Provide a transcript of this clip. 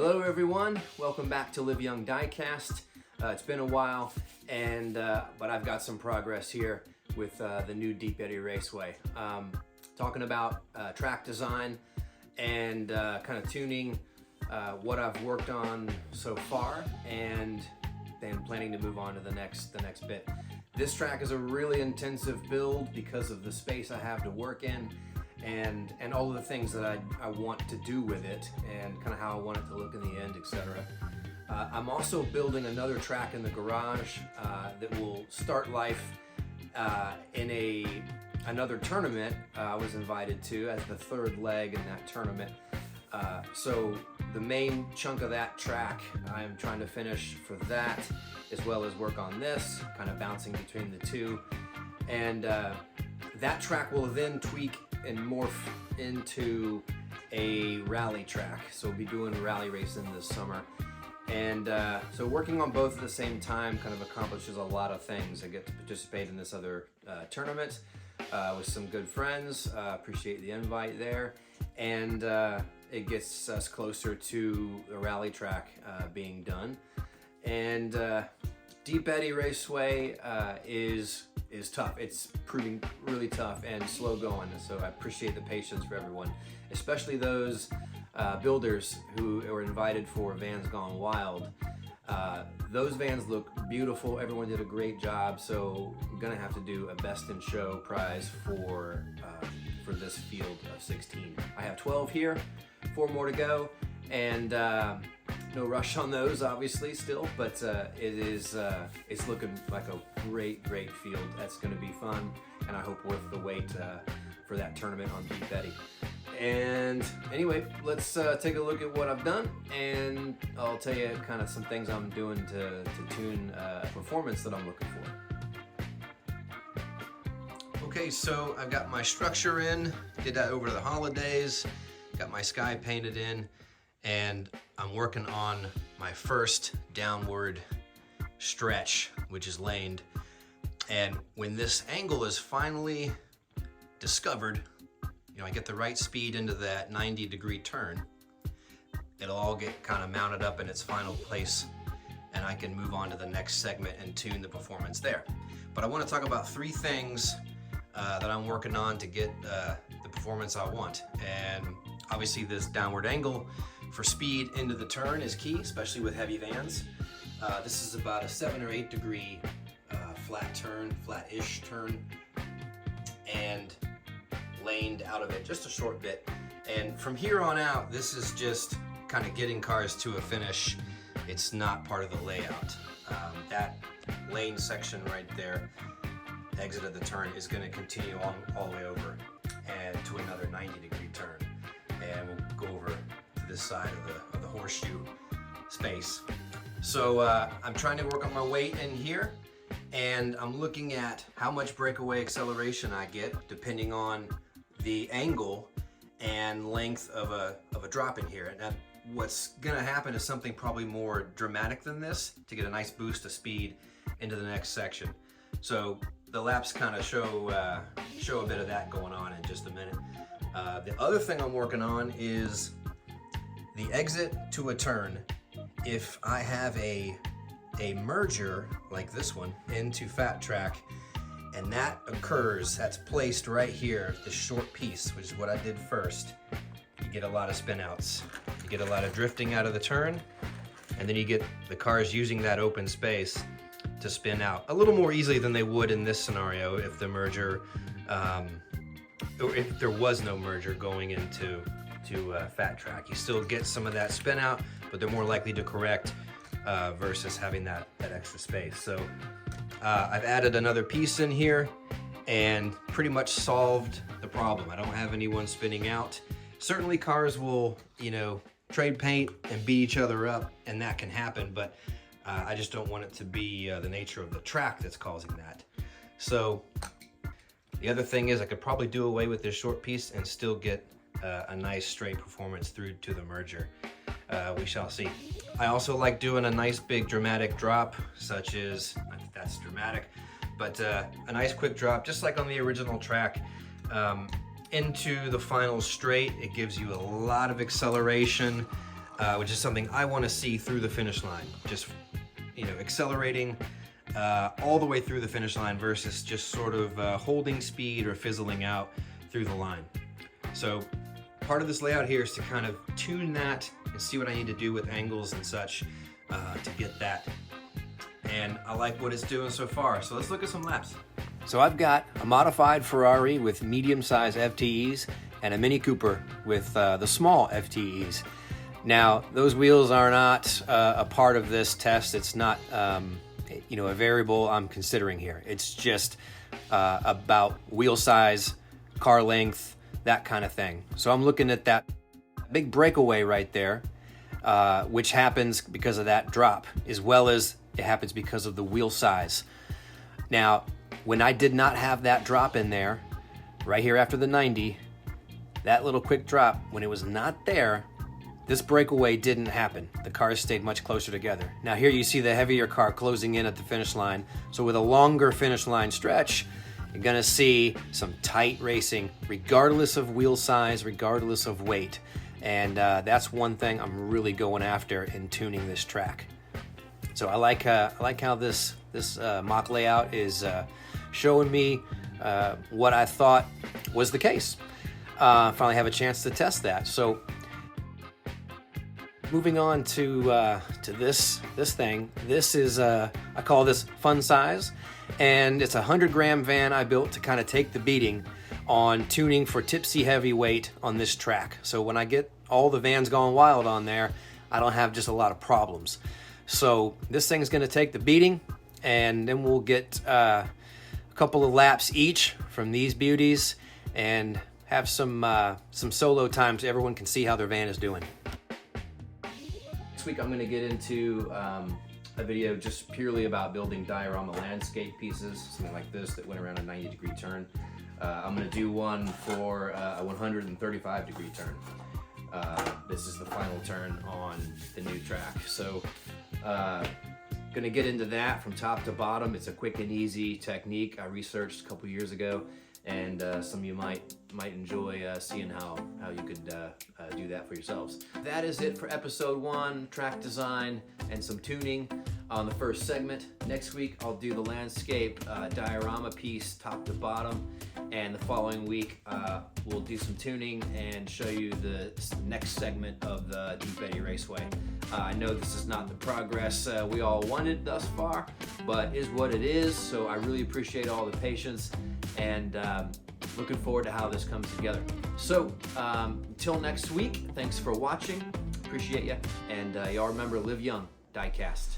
Hello everyone, welcome back to Live Young Diecast. It's been a while, but I've got some progress here with the new Deep Eddy Raceway. Talking about track design and kind of tuning what I've worked on so far, and then planning to move on to the next bit. This track is a really intensive build because of the space I have to work in, and all of the things that I want to do with it, and kind of how I want it to look in the end, etc. I'm also building another track in the garage that will start life in another tournament I was invited to as the third leg in that tournament. So the main chunk of that track I'm trying to finish for that, as well as work on this, kind of bouncing between the two. And that track will then tweak and morph into a rally track. So we'll be doing rally racing this summer. And so working on both at the same time kind of accomplishes a lot of things. I get to participate in this other tournament with some good friends. Appreciate the invite there. And it gets us closer to the rally track being done. And Deep Eddy Raceway is tough. It's proving really tough and slow going, so I appreciate the patience for everyone, especially those builders who were invited for Vans Gone Wild. Those vans look beautiful. Everyone did a great job, so I'm gonna have to do a best in show prize for this field of 16. I have 12 here, 4 more to go, and no rush on those, obviously, still, but it's looking like a great field. That's going to be fun, and I hope worth the wait for that tournament on Deep Eddy. And anyway, let's take a look at what I've done, and I'll tell you kind of some things I'm doing to tune a performance that I'm looking for. Okay, so I've got my structure in, did that over the holidays, got my sky painted in, and I'm working on my first downward stretch, which is laned. And when this angle is finally discovered, you know, I get the right speed into that 90-degree turn, it'll all get kind of mounted up in its final place, and I can move on to the next segment and tune the performance there. But I want to talk about 3 things that I'm working on to get the performance I want. And obviously this downward angle for speed into the turn is key, especially with heavy vans. This is about a 7 or 8 degree flat turn, flat-ish turn, and laned out of it just a short bit. And from here on out, this is just kind of getting cars to a finish. It's not part of the layout. That lane section right there, exit of the turn, is going to continue on all the way over and to another 90-degree turn. And we'll go over to this side of the horseshoe space. So I'm trying to work on my weight in here, and I'm looking at how much breakaway acceleration I get depending on the angle and length of a drop in here. And what's gonna happen is something probably more dramatic than this to get a nice boost of speed into the next section. So the laps kind of show a bit of that going on in just a minute. The other thing I'm working on is the exit to a turn. If I have a merger like this one into fat track, and that occurs, that's placed right here, the short piece, which is what I did first, you get a lot of spin outs. You get a lot of drifting out of the turn, and then you get the cars using that open space to spin out a little more easily than they would in this scenario if the merger, or if there was no merger going into fat track. You still get some of that spin out, but they're more likely to correct versus having that extra space. So I've added another piece in here and pretty much solved the problem. I don't have anyone spinning out. Certainly cars will, you know, trade paint and beat each other up, and that can happen, but I just don't want it to be the nature of the track that's causing that. So the other thing is I could probably do away with this short piece and still get a nice straight performance through to the merger. We shall see. I also like doing a nice big dramatic drop, such as, that's dramatic, but a nice quick drop, just like on the original track, into the final straight. It gives you a lot of acceleration, which is something I want to see through the finish line. Just, you know, accelerating all the way through the finish line versus just sort of holding speed or fizzling out through the line. So part of this layout here is to kind of tune that and see what I need to do with angles and such to get that. And I like what it's doing so far. So let's look at some laps. So I've got a modified Ferrari with medium-sized FTEs and a Mini Cooper with the small FTEs. Now, those wheels are not a part of this test. It's not, you know, a variable I'm considering here. It's just about wheel size, car length, that kind of thing. So I'm looking at that big breakaway right there, which happens because of that drop, as well as it happens because of the wheel size. Now, when I did not have that drop in there, right here after the 90, that little quick drop, when it was not there, this breakaway didn't happen. The cars stayed much closer together. Now here you see the heavier car closing in at the finish line. So with a longer finish line stretch, you're gonna see some tight racing, regardless of wheel size, regardless of weight. And that's one thing I'm really going after in tuning this track. So I like how this mock layout is showing me what I thought was the case. Finally have a chance to test that. So moving on to this thing. This is I call this fun size, and it's a 100-gram van I built to kind of take the beating on tuning for tipsy heavyweight on this track. So when I get all the vans going wild on there, I don't have just a lot of problems. So this thing's going to take the beating, and then we'll get a couple of laps each from these beauties and have some solo time so everyone can see how their van is doing. Next week I'm going to get into a video just purely about building diorama landscape pieces, something like this that went around a 90-degree turn. I'm going to do one for a 135-degree turn. This is the final turn on the new track. So gonna get into that from top to bottom. It's a quick and easy technique I researched a couple years ago, and some of you might enjoy seeing how you could do that for yourselves. That is it for episode 1, track design and some tuning on the first segment. Next week I'll do the landscape diorama piece top to bottom, and the following week we'll do some tuning and show you the next segment of the Eddy Raceway. I know this is not the progress we all wanted thus far, but is what it is, so I really appreciate all the patience, and looking forward to how this comes together. So until next week, thanks for watching, appreciate you, and y'all remember, live young, Diecast.